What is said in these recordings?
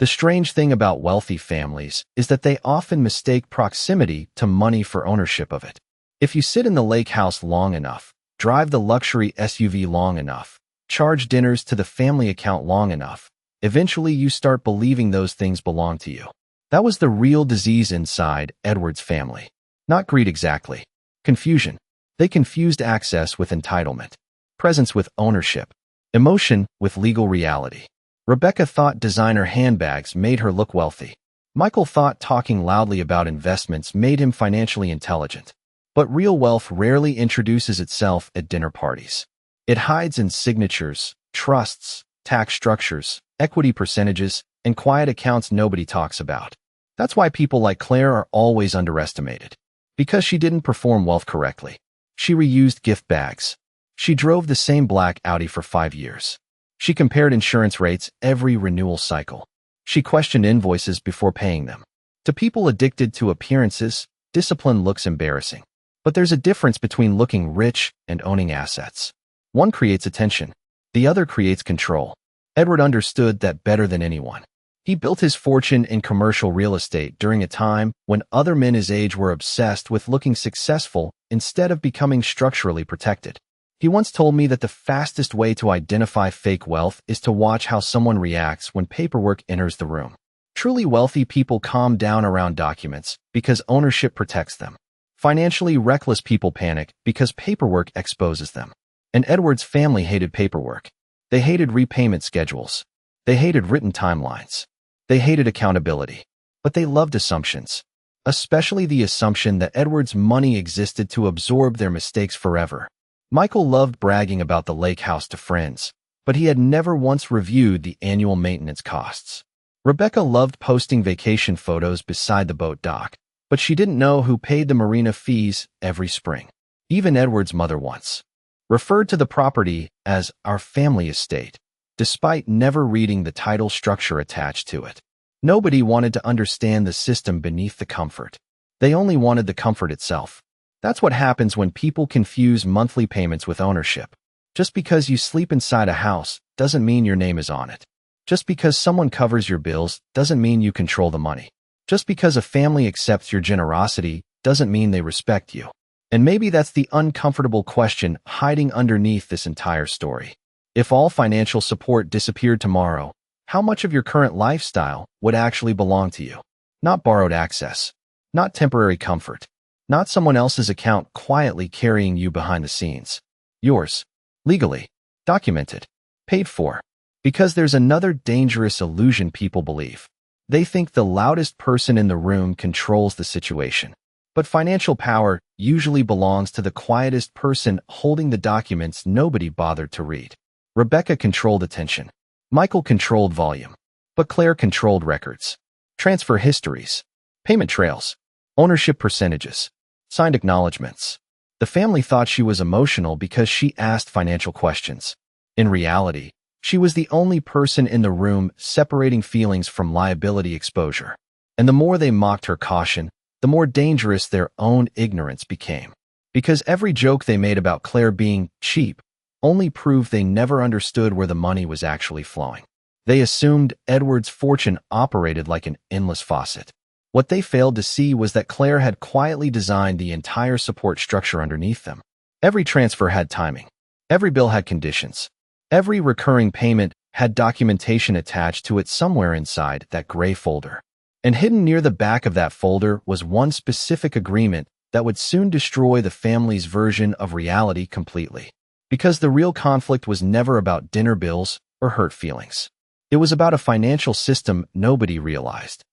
The strange thing about wealthy families is that they often mistake proximity to money for ownership of it. If you sit in the lake house long enough, drive the luxury SUV long enough, charge dinners to the family account long enough, eventually you start believing those things belong to you. That was the real disease inside Edward's family. Not greed exactly. Confusion. They confused access with entitlement, presence with ownership, emotion with legal reality. Rebecca thought designer handbags made her look wealthy. Michael thought talking loudly about investments made him financially intelligent. But real wealth rarely introduces itself at dinner parties. It hides in signatures, trusts, tax structures, equity percentages, and quiet accounts nobody talks about. That's why people like Claire are always underestimated. Because she didn't perform wealth correctly. She reused gift bags. She drove the same black Audi for 5 years. She compared insurance rates every renewal cycle. She questioned invoices before paying them. To people addicted to appearances, discipline looks embarrassing. But there's a difference between looking rich and owning assets. One creates attention. The other creates control. Edward understood that better than anyone. He built his fortune in commercial real estate during a time when other men his age were obsessed with looking successful instead of becoming structurally protected. He once told me that the fastest way to identify fake wealth is to watch how someone reacts when paperwork enters the room. Truly wealthy people calm down around documents because ownership protects them. Financially reckless people panic because paperwork exposes them. And Edward's family hated paperwork. They hated repayment schedules. They hated written timelines. They hated accountability. But they loved assumptions. Especially the assumption that Edward's money existed to absorb their mistakes forever. Michael loved bragging about the lake house to friends, but he had never once reviewed the annual maintenance costs. Rebecca loved posting vacation photos beside the boat dock, but she didn't know who paid the marina fees every spring. Even Edward's mother once referred to the property as our family estate, despite never reading the title structure attached to it. Nobody wanted to understand the system beneath the comfort. They only wanted the comfort itself. That's what happens when people confuse monthly payments with ownership. Just because you sleep inside a house doesn't mean your name is on it. Just because someone covers your bills doesn't mean you control the money. Just because a family accepts your generosity doesn't mean they respect you. And maybe that's the uncomfortable question hiding underneath this entire story. If all financial support disappeared tomorrow, how much of your current lifestyle would actually belong to you? Not borrowed access. Not temporary comfort. Not someone else's account quietly carrying you behind the scenes. Yours. Legally. Documented. Paid for. Because there's another dangerous illusion people believe. They think the loudest person in the room controls the situation. But financial power usually belongs to the quietest person holding the documents nobody bothered to read. Rebecca controlled attention. Michael controlled volume. But Claire controlled records. Transfer histories. Payment trails. Ownership percentages. Signed acknowledgments. The family thought she was emotional because she asked financial questions. In reality, she was the only person in the room separating feelings from liability exposure. And the more they mocked her caution, the more dangerous their own ignorance became. Because every joke they made about Claire being cheap only proved they never understood where the money was actually flowing. They assumed Edward's fortune operated like an endless faucet. What they failed to see was that Claire had quietly designed the entire support structure underneath them. Every transfer had timing. Every bill had conditions. Every recurring payment had documentation attached to it somewhere inside that gray folder. And hidden near the back of that folder was one specific agreement that would soon destroy the family's version of reality completely. Because the real conflict was never about dinner bills or hurt feelings. It was about a financial system nobody realized.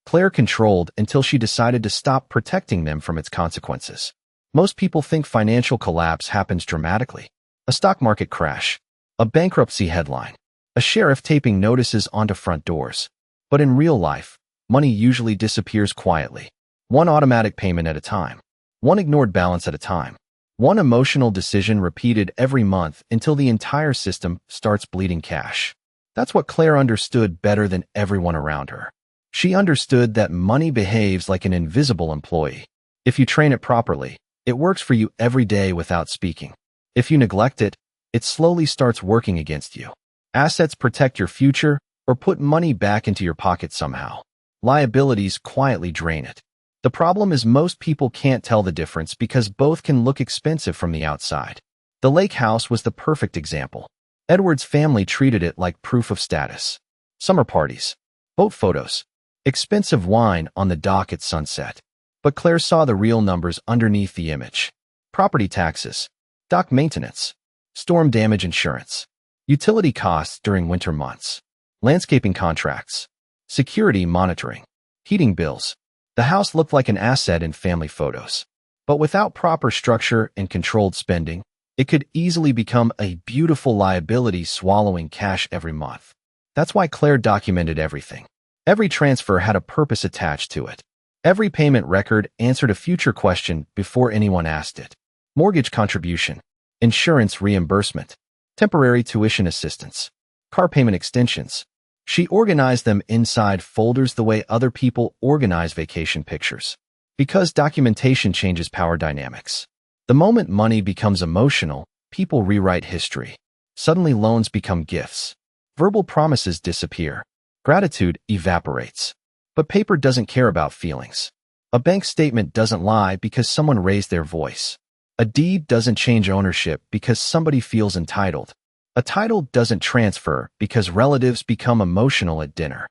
Claire controlled until she decided to stop protecting them from its consequences. Most people think financial collapse happens dramatically. A stock market crash. A bankruptcy headline. A sheriff taping notices onto front doors. But in real life, money usually disappears quietly. One automatic payment at a time. One ignored balance at a time. One emotional decision repeated every month until the entire system starts bleeding cash. That's what Claire understood better than everyone around her. She understood that money behaves like an invisible employee. If you train it properly, it works for you every day without speaking. If you neglect it, it slowly starts working against you. Assets protect your future, or put money back into your pocket somehow. Liabilities quietly drain it. The problem is most people can't tell the difference because both can look expensive from the outside. The lake house was the perfect example. Edward's family treated it like proof of status. Summer parties, boat photos, expensive wine on the dock at sunset. But Claire saw the real numbers underneath the image. Property taxes, dock maintenance, storm damage insurance, utility costs during winter months, landscaping contracts, security monitoring, heating bills. The house looked like an asset in family photos. But without proper structure and controlled spending, it could easily become a beautiful liability swallowing cash every month. That's why Claire documented everything. Every transfer had a purpose attached to it. Every payment record answered a future question before anyone asked it. Mortgage contribution, insurance reimbursement, temporary tuition assistance, car payment extensions. She organized them inside folders the way other people organize vacation pictures. Because documentation changes power dynamics. The moment money becomes emotional, people rewrite history. Suddenly loans become gifts. Verbal promises disappear. Gratitude evaporates. But paper doesn't care about feelings. A bank statement doesn't lie because someone raised their voice. A deed doesn't change ownership because somebody feels entitled. A title doesn't transfer because relatives become emotional at dinner.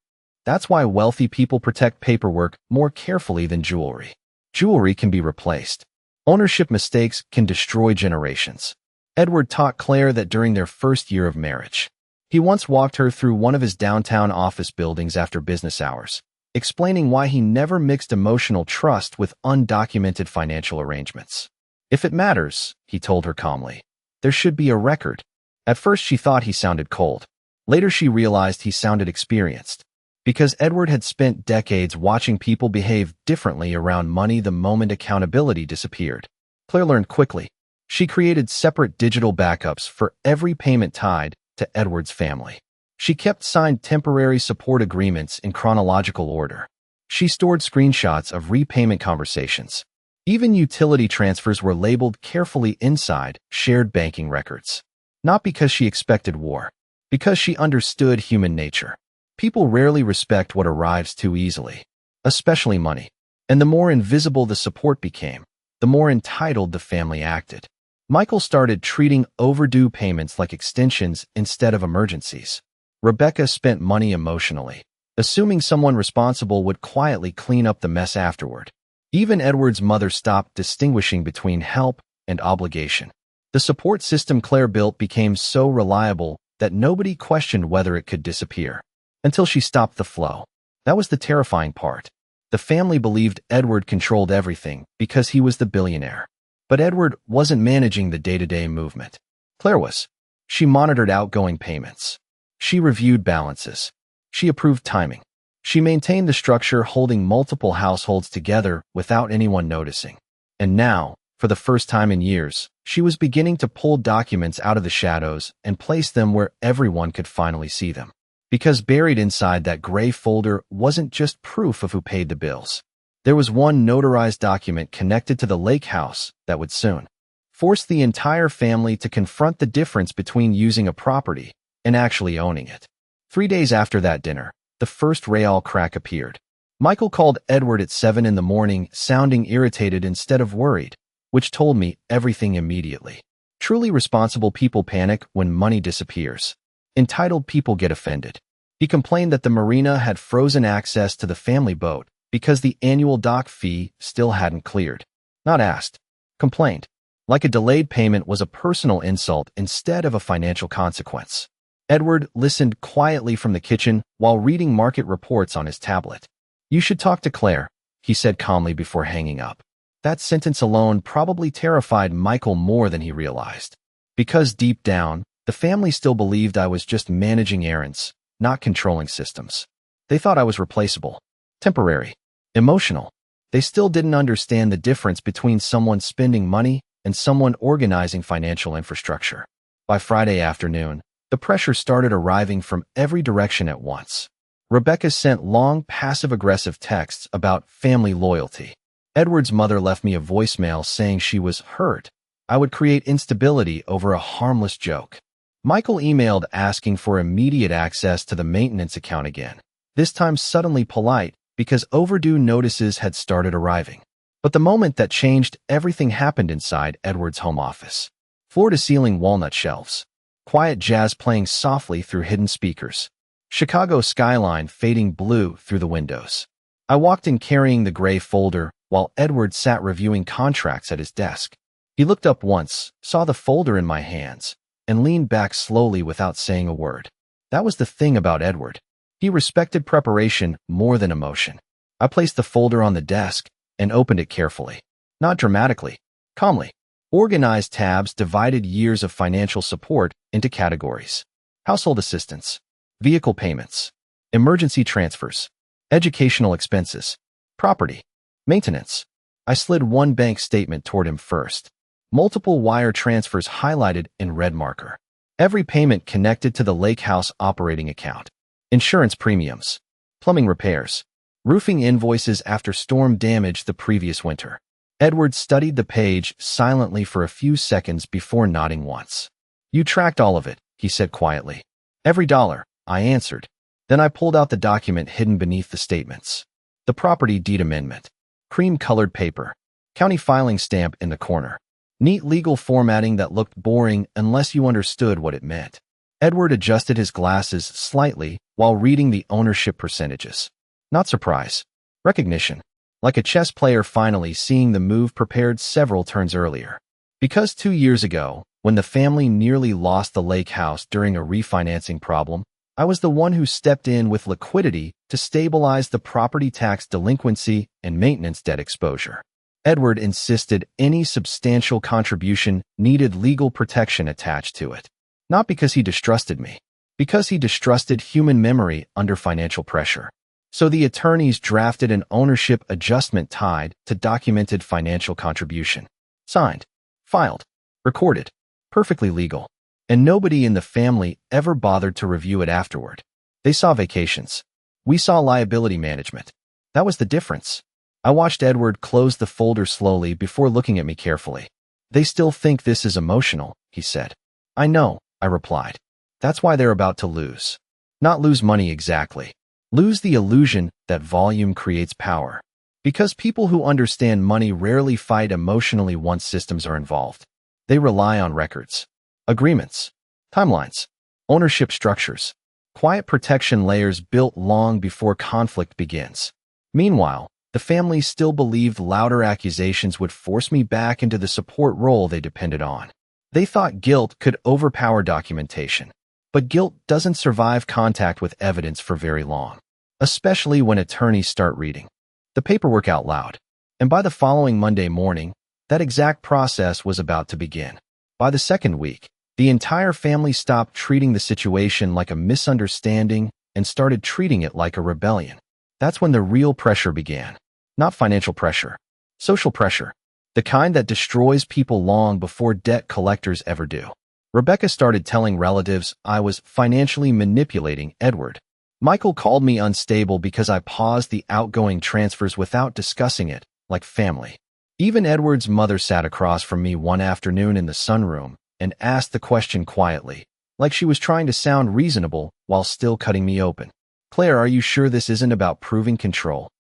That's why wealthy people protect paperwork more carefully than jewelry. Jewelry can be replaced. Ownership mistakes can destroy generations. Edward taught Claire that during their first year of marriage. He once walked her through one of his downtown office buildings after business hours, explaining why he never mixed emotional trust with undocumented financial arrangements. If it matters, he told her calmly, there should be a record. At first she thought he sounded cold. Later she realized he sounded experienced. Because Edward had spent decades watching people behave differently around money the moment accountability disappeared. Claire learned quickly. She created separate digital backups for every payment tied to Edward's family. She kept signed temporary support agreements in chronological order. She stored screenshots of repayment conversations. Even utility transfers were labeled carefully inside shared banking records. Not because she expected war, because she understood human nature. People rarely respect what arrives too easily, especially money. And the more invisible the support became, the more entitled the family acted. Michael started treating overdue payments like extensions instead of emergencies. Rebecca spent money emotionally, assuming someone responsible would quietly clean up the mess afterward. Even Edward's mother stopped distinguishing between help and obligation. The support system Claire built became so reliable that nobody questioned whether it could disappear. Until she stopped the flow. That was the terrifying part. The family believed Edward controlled everything because he was the billionaire. But Edward wasn't managing the day-to-day movement. Claire was. She monitored outgoing payments. She reviewed balances. She approved timing. She maintained the structure holding multiple households together without anyone noticing. And now, for the first time in years, she was beginning to pull documents out of the shadows and place them where everyone could finally see them. Because buried inside that gray folder wasn't just proof of who paid the bills. There was one notarized document connected to the lake house that would soon force the entire family to confront the difference between using a property and actually owning it. 3 days after that dinner, the first real crack appeared. Michael called Edward at 7 in the morning, sounding irritated instead of worried, which told me everything immediately. Truly responsible people panic when money disappears. Entitled people get offended. He complained that the marina had frozen access to the family boat because the annual dock fee still hadn't cleared. Not asked. Complained. Like a delayed payment was a personal insult instead of a financial consequence. Edward listened quietly from the kitchen while reading market reports on his tablet. You should talk to Claire, he said calmly before hanging up. That sentence alone probably terrified Michael more than he realized. Because deep down, the family still believed I was just managing errands, not controlling systems. They thought I was replaceable, temporary, emotional. They still didn't understand the difference between someone spending money and someone organizing financial infrastructure. By Friday afternoon, the pressure started arriving from every direction at once. Rebecca sent long, passive-aggressive texts about family loyalty. Edward's mother left me a voicemail saying she was hurt. I would create instability over a harmless joke. Michael emailed asking for immediate access to the maintenance account again, this time suddenly polite because overdue notices had started arriving. But the moment that changed everything happened inside Edward's home office. Floor-to-ceiling walnut shelves. Quiet jazz playing softly through hidden speakers. Chicago skyline fading blue through the windows. I walked in carrying the gray folder while Edward sat reviewing contracts at his desk. He looked up once, saw the folder in my hands, and leaned back slowly without saying a word. That was the thing about Edward. He respected preparation more than emotion. I placed the folder on the desk and opened it carefully. Not dramatically, calmly. Organized tabs divided years of financial support into categories. Household assistance, vehicle payments, emergency transfers, educational expenses, property, maintenance. I slid one bank statement toward him first. Multiple wire transfers highlighted in red marker. Every payment connected to the Lake House operating account. Insurance premiums, plumbing repairs, roofing invoices after storm damage the previous winter. Edward studied the page silently for a few seconds before nodding once. You tracked all of it, he said quietly. Every dollar, I answered. Then I pulled out the document hidden beneath the statements. The property deed amendment. Cream-colored paper. County filing stamp in the corner. Neat legal formatting that looked boring unless you understood what it meant. Edward adjusted his glasses slightly while reading the ownership percentages. Not surprise. Recognition. Like a chess player finally seeing the move prepared several turns earlier. Because 2 years ago, when the family nearly lost the Lake House during a refinancing problem, I was the one who stepped in with liquidity to stabilize the property tax delinquency and maintenance debt exposure. Edward insisted any substantial contribution needed legal protection attached to it. Not because he distrusted me, because he distrusted human memory under financial pressure. So the attorneys drafted an ownership adjustment tied to documented financial contribution. Signed, filed, recorded, perfectly legal. And nobody in the family ever bothered to review it afterward. They saw vacations. We saw liability management. That was the difference. I watched Edward close the folder slowly before looking at me carefully. They still think this is emotional, he said. I know, I replied. That's why they're about to lose. Not lose money exactly. Lose the illusion that volume creates power. Because people who understand money rarely fight emotionally once systems are involved. They rely on records, agreements, timelines, ownership structures, quiet protection layers built long before conflict begins. Meanwhile, the family still believed louder accusations would force me back into the support role they depended on. They thought guilt could overpower documentation. But guilt doesn't survive contact with evidence for very long, especially when attorneys start reading the paperwork out loud. And by the following Monday morning, that exact process was about to begin. By the second week, the entire family stopped treating the situation like a misunderstanding and started treating it like a rebellion. That's when the real pressure began. Not financial pressure, social pressure, the kind that destroys people long before debt collectors ever do. Rebecca started telling relatives I was financially manipulating Edward. Michael called me unstable because I paused the outgoing transfers without discussing it, like family. Even Edward's mother sat across from me one afternoon in the sunroom and asked the question quietly, like she was trying to sound reasonable while still cutting me open. Claire, are you sure this isn't about proving control?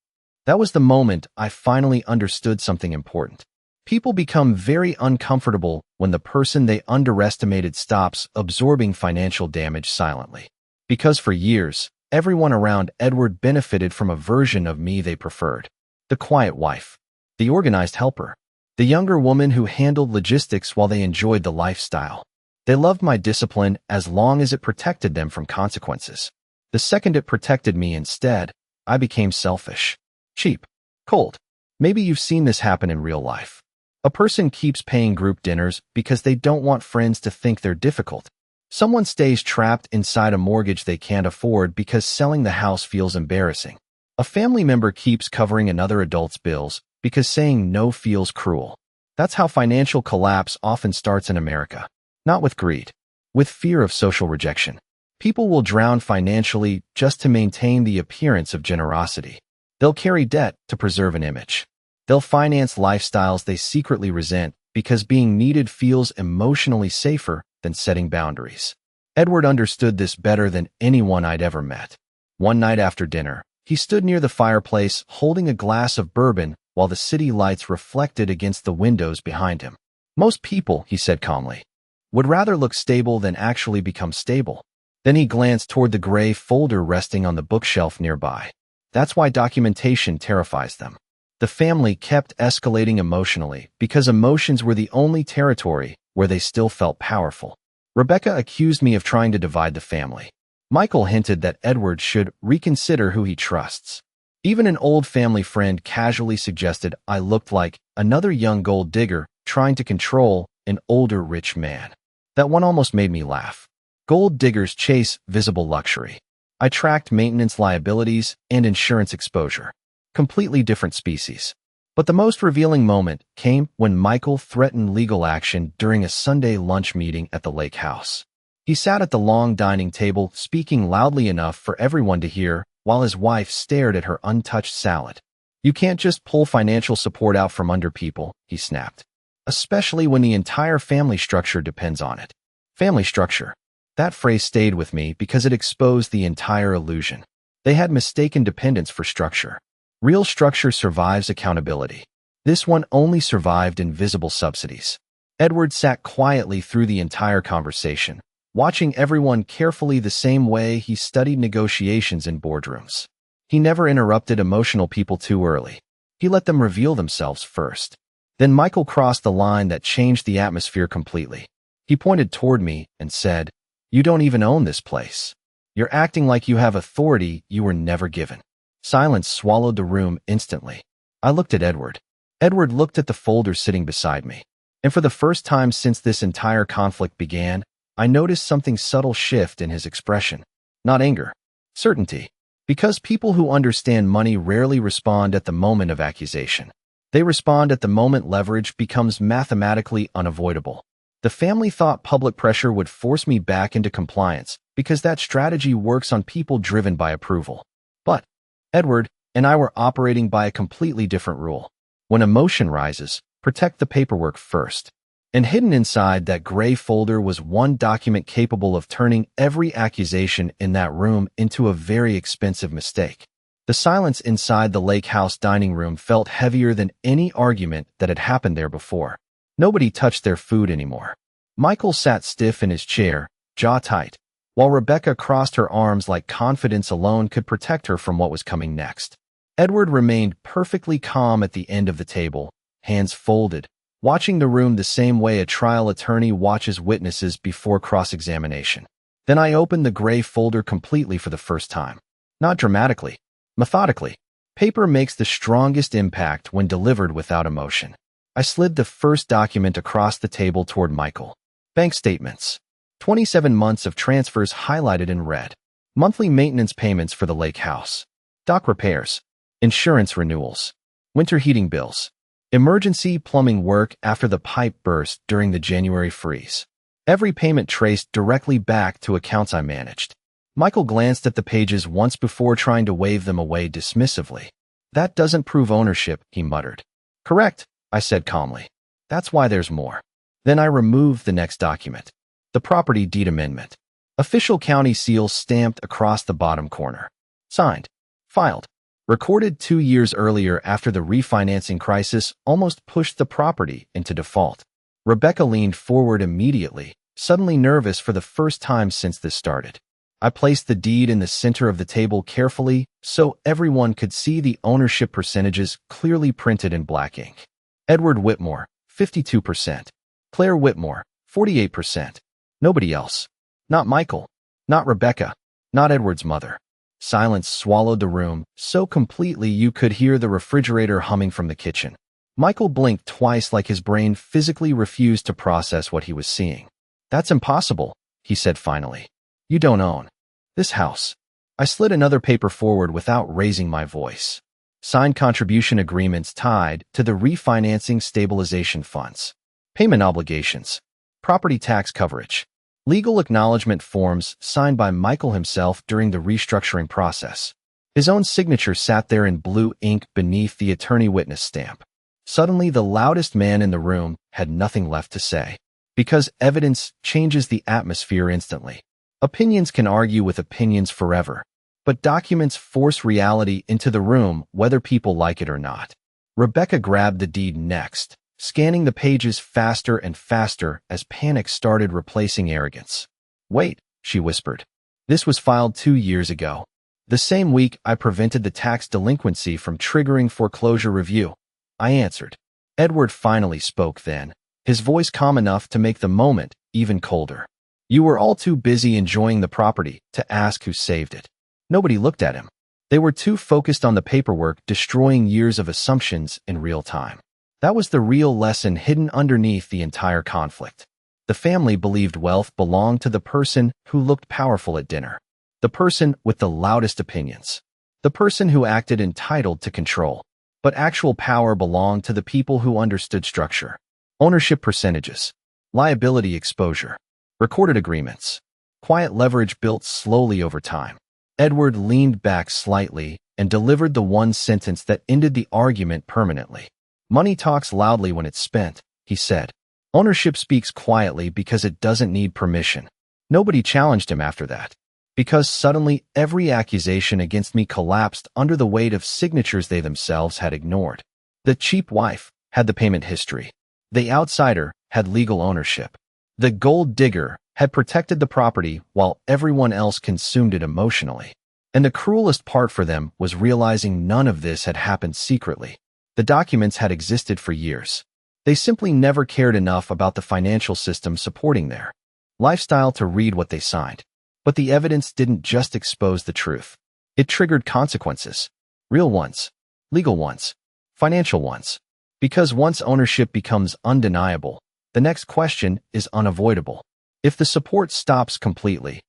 That was the moment I finally understood something important. People become very uncomfortable when the person they underestimated stops absorbing financial damage silently. Because for years, everyone around Edward benefited from a version of me they preferred. The quiet wife, the organized helper, the younger woman who handled logistics while they enjoyed the lifestyle. They loved my discipline as long as it protected them from consequences. The second it protected me instead, I became selfish, cheap, cold. Maybe you've seen this happen in real life. A person keeps paying group dinners because they don't want friends to think they're difficult. Someone stays trapped inside a mortgage they can't afford because selling the house feels embarrassing. A family member keeps covering another adult's bills because saying no feels cruel. That's how financial collapse often starts in America. Not with greed, with fear of social rejection. People will drown financially just to maintain the appearance of generosity. They'll carry debt to preserve an image. They'll finance lifestyles they secretly resent because being needed feels emotionally safer than setting boundaries. Edward understood this better than anyone I'd ever met. One night after dinner, he stood near the fireplace holding a glass of bourbon while the city lights reflected against the windows behind him. Most people, he said calmly, would rather look stable than actually become stable. Then he glanced toward the gray folder resting on the bookshelf nearby. That's why documentation terrifies them. The family kept escalating emotionally because emotions were the only territory where they still felt powerful. Rebecca accused me of trying to divide the family. Michael hinted that Edward should reconsider who he trusts. Even an old family friend casually suggested I looked like another young gold digger trying to control an older rich man. That one almost made me laugh. Gold diggers chase visible luxury. I tracked maintenance liabilities and insurance exposure. Completely different species. But the most revealing moment came when Michael threatened legal action during a Sunday lunch meeting at the lake house. He sat at the long dining table, speaking loudly enough for everyone to hear, while his wife stared at her untouched salad. You can't just pull financial support out from under people, he snapped. Especially when the entire family structure depends on it. Family structure. That phrase stayed with me because it exposed the entire illusion. They had mistaken dependence for structure. Real structure survives accountability. This one only survived invisible subsidies. Edward sat quietly through the entire conversation, watching everyone carefully the same way he studied negotiations in boardrooms. He never interrupted emotional people too early. He let them reveal themselves first. Then Michael crossed the line that changed the atmosphere completely. He pointed toward me and said, "You don't even own this place. You're acting like you have authority you were never given." Silence swallowed the room instantly. I looked at Edward. Edward looked at the folder sitting beside me. And for the first time since this entire conflict began, I noticed something subtle shift in his expression. Not anger. Certainty. Because people who understand money rarely respond at the moment of accusation. They respond at the moment leverage becomes mathematically unavoidable. The family thought public pressure would force me back into compliance because that strategy works on people driven by approval. But Edward and I were operating by a completely different rule. When emotion rises, protect the paperwork first. And hidden inside that gray folder was one document capable of turning every accusation in that room into a very expensive mistake. The silence inside the lake house dining room felt heavier than any argument that had happened there before. Nobody touched their food anymore. Michael sat stiff in his chair, jaw tight, while Rebecca crossed her arms like confidence alone could protect her from what was coming next. Edward remained perfectly calm at the end of the table, hands folded, watching the room the same way a trial attorney watches witnesses before cross-examination. Then I opened the gray folder completely for the first time. Not dramatically, methodically. Paper makes the strongest impact when delivered without emotion. I slid the first document across the table toward Michael. Bank statements. 27 months of transfers highlighted in red. Monthly maintenance payments for the lake house. Dock repairs. Insurance renewals. Winter heating bills. Emergency plumbing work after the pipe burst during the January freeze. Every payment traced directly back to accounts I managed. Michael glanced at the pages once before trying to wave them away dismissively. That doesn't prove ownership, he muttered. Correct, I said calmly. That's why there's more. Then I removed the next document. The property deed amendment. Official county seal stamped across the bottom corner. Signed. Filed. Recorded 2 years earlier after the refinancing crisis almost pushed the property into default. Rebecca leaned forward immediately, suddenly nervous for the first time since this started. I placed the deed in the center of the table carefully so everyone could see the ownership percentages clearly printed in black ink. Edward Whitmore, 52%. Claire Whitmore, 48%. Nobody else. Not Michael. Not Rebecca. Not Edward's mother. Silence swallowed the room so completely you could hear the refrigerator humming from the kitchen. Michael blinked twice like his brain physically refused to process what he was seeing. That's impossible, he said finally. You don't own this house. I slid another paper forward without raising my voice. Signed contribution agreements tied to the refinancing stabilization funds. Payment obligations. Property tax coverage. Legal acknowledgement forms signed by Michael himself during the restructuring process. His own signature sat there in blue ink beneath the attorney witness stamp. Suddenly, the loudest man in the room had nothing left to say. Because evidence changes the atmosphere instantly. Opinions can argue with opinions forever, but documents force reality into the room whether people like it or not. Rebecca grabbed the deed next, scanning the pages faster and faster as panic started replacing arrogance. "Wait," she whispered. "This was filed 2 years ago. The same week I prevented the tax delinquency from triggering foreclosure review," I answered. Edward finally spoke then, his voice calm enough to make the moment even colder. "You were all too busy enjoying the property to ask who saved it." Nobody looked at him. They were too focused on the paperwork, destroying years of assumptions in real time. That was the real lesson hidden underneath the entire conflict. The family believed wealth belonged to the person who looked powerful at dinner, the person with the loudest opinions, the person who acted entitled to control. But actual power belonged to the people who understood structure, ownership percentages, liability exposure, recorded agreements. Quiet leverage built slowly over time. Edward leaned back slightly and delivered the one sentence that ended the argument permanently. "Money talks loudly when it's spent," he said. "Ownership speaks quietly because it doesn't need permission." Nobody challenged him after that, because suddenly every accusation against me collapsed under the weight of signatures they themselves had ignored. The cheap wife had the payment history. The outsider had legal ownership. The gold digger had protected the property while everyone else consumed it emotionally. And the cruelest part for them was realizing none of this had happened secretly. The documents had existed for years. They simply never cared enough about the financial system supporting their lifestyle to read what they signed. But the evidence didn't just expose the truth. It triggered consequences. Real ones, legal ones, financial ones. Because once ownership becomes undeniable, the next question is unavoidable. If the support stops completely,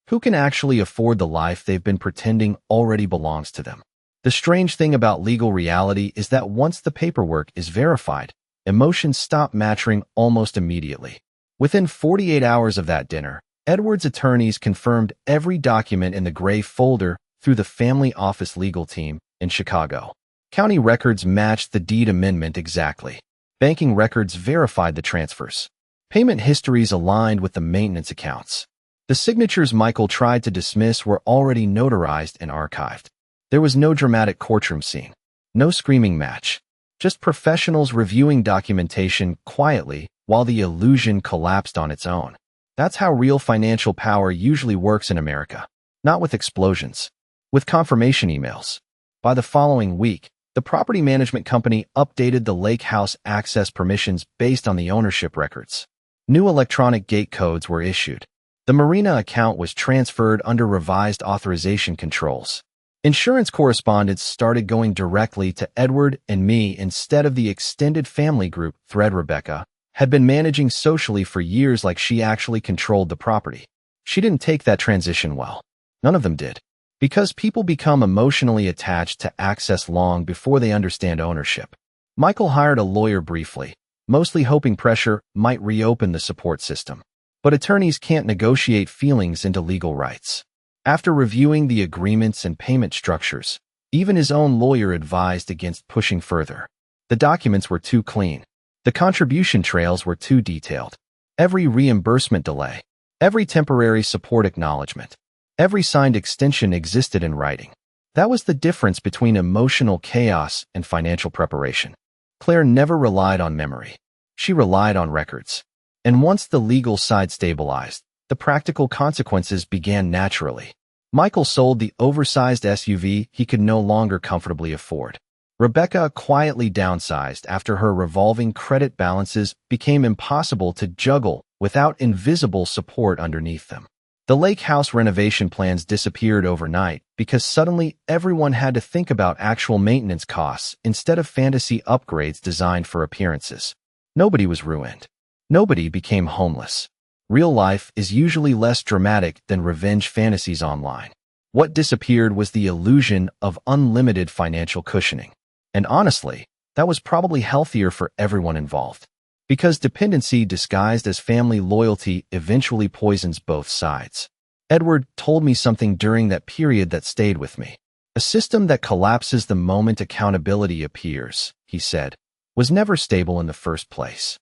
who can actually afford the life they've been pretending already belongs to them? The strange thing about legal reality is that once the paperwork is verified, emotions stop matching almost immediately. Within 48 hours of that dinner, Edward's attorneys confirmed every document in the gray folder through the family office legal team in Chicago. County records matched the deed amendment exactly. Banking records verified the transfers. Payment histories aligned with the maintenance accounts. The signatures Michael tried to dismiss were already notarized and archived. There was no dramatic courtroom scene, no screaming match, just professionals reviewing documentation quietly while the illusion collapsed on its own. That's how real financial power usually works in America, not with explosions, with confirmation emails. By the following week, the property management company updated the lake house access permissions based on the ownership records. New electronic gate codes were issued. The marina account was transferred under revised authorization controls. Insurance correspondence started going directly to Edward and me instead of the extended family group thread. Rebecca had been managing socially for years like she actually controlled the property. She didn't take that transition well. None of them did. Because people become emotionally attached to access long before they understand ownership. Michael hired a lawyer briefly, mostly hoping pressure might reopen the support system. But attorneys can't negotiate feelings into legal rights. After reviewing the agreements and payment structures, even his own lawyer advised against pushing further. The documents were too clean. The contribution trails were too detailed. Every reimbursement delay, every temporary support acknowledgement, every signed extension existed in writing. That was the difference between emotional chaos and financial preparation. Claire never relied on memory. She relied on records. And once the legal side stabilized, the practical consequences began naturally. Michael sold the oversized SUV he could no longer comfortably afford. Rebecca quietly downsized after her revolving credit balances became impossible to juggle without invisible support underneath them. The lake house renovation plans disappeared overnight because suddenly everyone had to think about actual maintenance costs instead of fantasy upgrades designed for appearances. Nobody was ruined. Nobody became homeless. Real life is usually less dramatic than revenge fantasies online. What disappeared was the illusion of unlimited financial cushioning. And honestly, that was probably healthier for everyone involved. Because dependency disguised as family loyalty eventually poisons both sides. Edward told me something during that period that stayed with me. A system that collapses the moment accountability appears, he said, was never stable in the first place.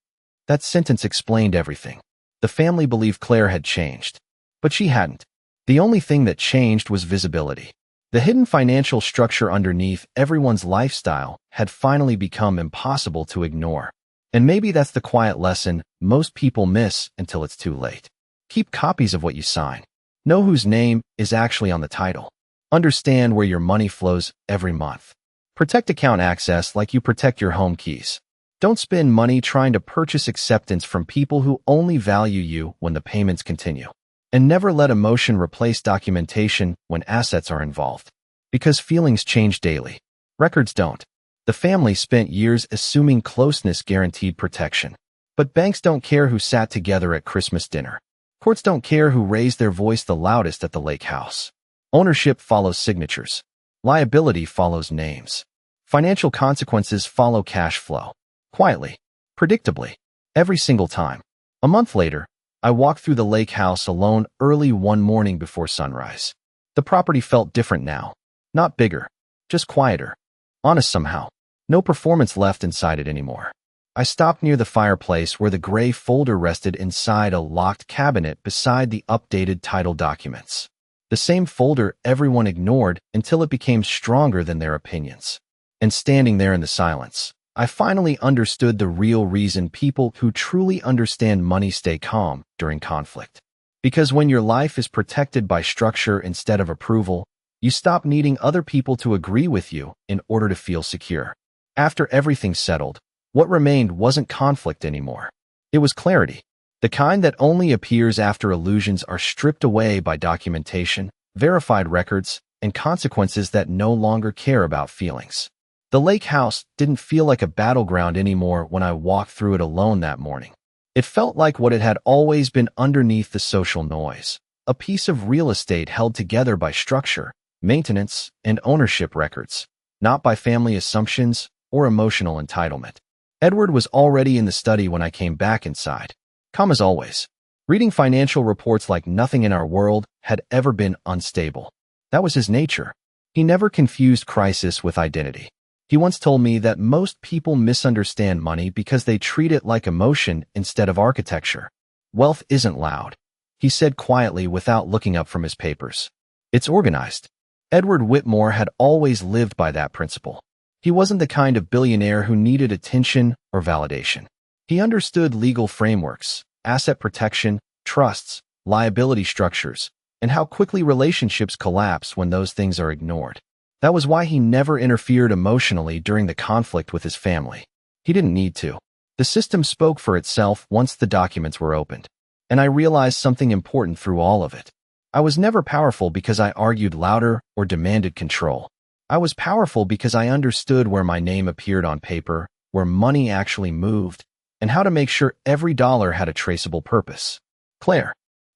That sentence explained everything. The family believed Claire had changed. But she hadn't. The only thing that changed was visibility. The hidden financial structure underneath everyone's lifestyle had finally become impossible to ignore. And maybe that's the quiet lesson most people miss until it's too late. Keep copies of what you sign. Know whose name is actually on the title. Understand where your money flows every month. Protect account access like you protect your home keys. Don't spend money trying to purchase acceptance from people who only value you when the payments continue. And never let emotion replace documentation when assets are involved. Because feelings change daily. Records don't. The family spent years assuming closeness guaranteed protection. But banks don't care who sat together at Christmas dinner. Courts don't care who raised their voice the loudest at the lake house. Ownership follows signatures. Liability follows names. Financial consequences follow cash flow. Quietly. Predictably. Every single time. A month later, I walked through the lake house alone early one morning before sunrise. The property felt different now. Not bigger. Just quieter. Honest somehow. No performance left inside it anymore. I stopped near the fireplace where the gray folder rested inside a locked cabinet beside the updated title documents. The same folder everyone ignored until it became stronger than their opinions. And standing there in the silence, I finally understood the real reason people who truly understand money stay calm during conflict. Because when your life is protected by structure instead of approval, you stop needing other people to agree with you in order to feel secure. After everything settled, what remained wasn't conflict anymore. It was clarity. The kind that only appears after illusions are stripped away by documentation, verified records, and consequences that no longer care about feelings. The lake house didn't feel like a battleground anymore when I walked through it alone that morning. It felt like what it had always been underneath the social noise, a piece of real estate held together by structure, maintenance, and ownership records, not by family assumptions or emotional entitlement. Edward was already in the study when I came back inside. Calm as always. Reading financial reports like nothing in our world had ever been unstable. That was his nature. He never confused crisis with identity. He once told me that most people misunderstand money because they treat it like emotion instead of architecture. Wealth isn't loud, he said quietly without looking up from his papers. It's organized. Edward Whitmore had always lived by that principle. He wasn't the kind of billionaire who needed attention or validation. He understood legal frameworks, asset protection, trusts, liability structures, and how quickly relationships collapse when those things are ignored. That was why he never interfered emotionally during the conflict with his family. He didn't need to. The system spoke for itself once the documents were opened. And I realized something important through all of it. I was never powerful because I argued louder or demanded control. I was powerful because I understood where my name appeared on paper, where money actually moved, and how to make sure every dollar had a traceable purpose. Claire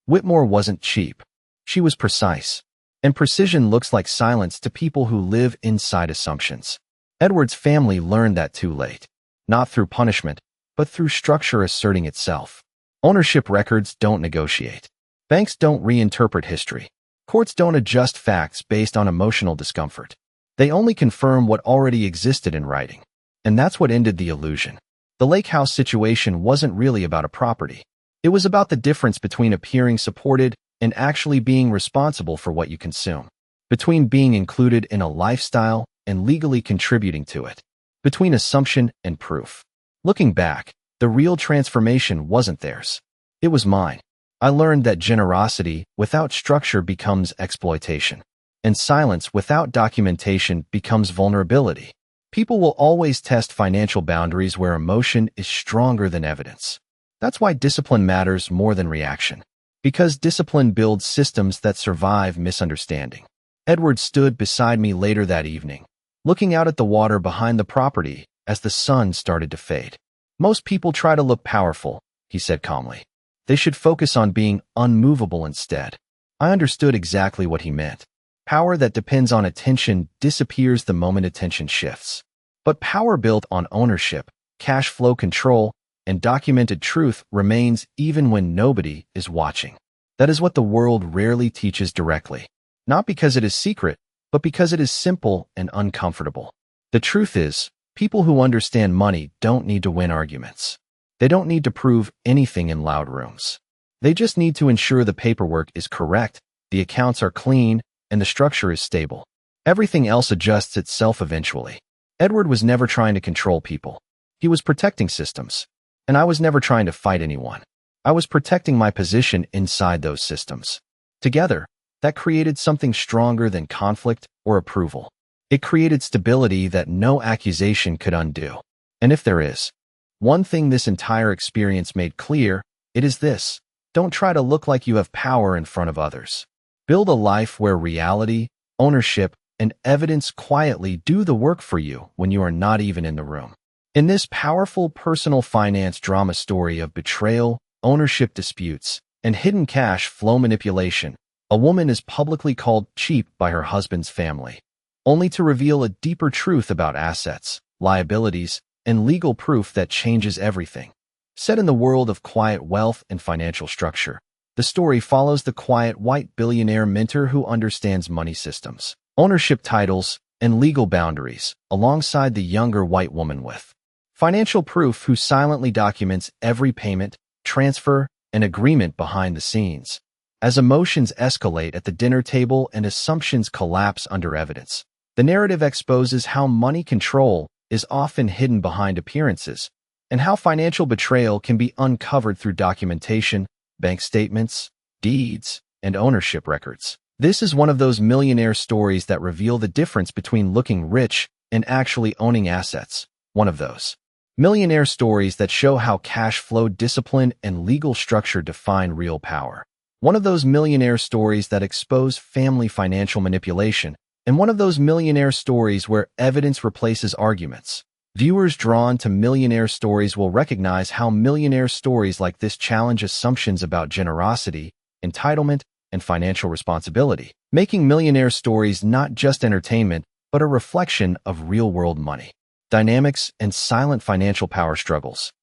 Whitmore wasn't cheap. She was precise. And precision looks like silence to people who live inside assumptions. Edward's family learned that too late. Not through punishment, but through structure asserting itself. Ownership records don't negotiate. Banks don't reinterpret history. Courts don't adjust facts based on emotional discomfort. They only confirm what already existed in writing. And that's what ended the illusion. The lake house situation wasn't really about a property. It was about the difference between appearing supported and actually being responsible for what you consume. Between being included in a lifestyle and legally contributing to it. Between assumption and proof. Looking back, the real transformation wasn't theirs. It was mine. I learned that generosity without structure becomes exploitation. And silence without documentation becomes vulnerability. People will always test financial boundaries where emotion is stronger than evidence. That's why discipline matters more than reaction. Because discipline builds systems that survive misunderstanding. Edward stood beside me later that evening, looking out at the water behind the property as the sun started to fade. Most people try to look powerful, he said calmly. They should focus on being unmovable instead. I understood exactly what he meant. Power that depends on attention disappears the moment attention shifts. But power built on ownership, cash flow control, and documented truth remains even when nobody is watching. That is what the world rarely teaches directly. Not because it is secret, but because it is simple and uncomfortable. The truth is, people who understand money don't need to win arguments. They don't need to prove anything in loud rooms. They just need to ensure the paperwork is correct, the accounts are clean, and the structure is stable. Everything else adjusts itself eventually. Edward was never trying to control people. He was protecting systems. And I was never trying to fight anyone. I was protecting my position inside those systems. Together, that created something stronger than conflict or approval. It created stability that no accusation could undo. And if there is one thing this entire experience made clear, it is this: don't try to look like you have power in front of others. Build a life where reality, ownership, and evidence quietly do the work for you when you are not even in the room. In this powerful personal finance drama story of betrayal, ownership disputes, and hidden cash flow manipulation, a woman is publicly called cheap by her husband's family, only to reveal a deeper truth about assets, liabilities, and legal proof that changes everything. Set in the world of quiet wealth and financial structure, the story follows the quiet white billionaire mentor who understands money systems, ownership titles, and legal boundaries, alongside the younger white woman with financial proof who silently documents every payment, transfer, and agreement behind the scenes. As emotions escalate at the dinner table and assumptions collapse under evidence, the narrative exposes how money control is often hidden behind appearances, and how financial betrayal can be uncovered through documentation, bank statements, deeds, and ownership records. This is one of those millionaire stories that reveal the difference between looking rich and actually owning assets. One of those millionaire stories that show how cash flow discipline and legal structure define real power. One of those millionaire stories that expose family financial manipulation, and one of those millionaire stories where evidence replaces arguments. Viewers drawn to millionaire stories will recognize how millionaire stories like this challenge assumptions about generosity, entitlement, and financial responsibility, making millionaire stories not just entertainment, but a reflection of real-world money dynamics and silent financial power struggles.